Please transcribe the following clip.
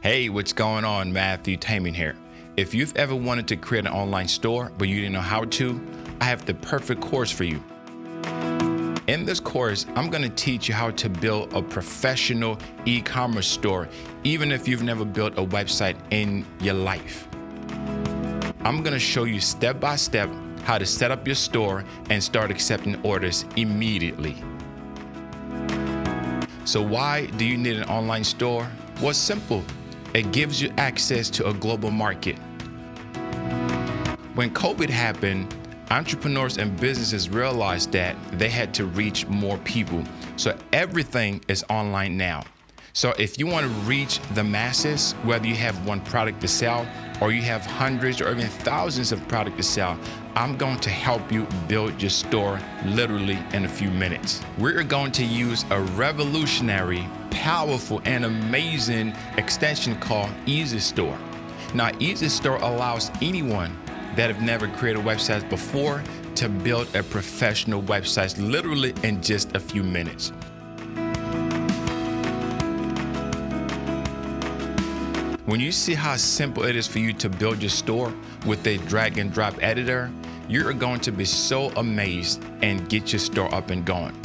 Hey, what's going on? Mathew, Tamin here. If you've ever wanted to create an online store, but you didn't know how to, I have the perfect course for you. In this course, I'm going to teach you how to build a professional e-commerce store, even if you've never built a website in your life. I'm going to show you step by step how to set up your store and start accepting orders immediately. So why do you need an online store? Well, it's simple. It gives you access to a global market. When COVID happened, entrepreneurs and businesses realized that they had to reach more people. So everything is online now. So if you want to reach the masses, whether you have one product to sell or you have hundreds or even thousands of products to sell, I'm going to help you build your store literally in a few minutes. We're going to use a revolutionary, powerful, and amazing extension called EasyStore. Now, EasyStore allows anyone that have never created websites before to build a professional website literally in just a few minutes. When you see how simple it is for you to build your store with a drag and drop editor, you're going to be so amazed and get your store up and going.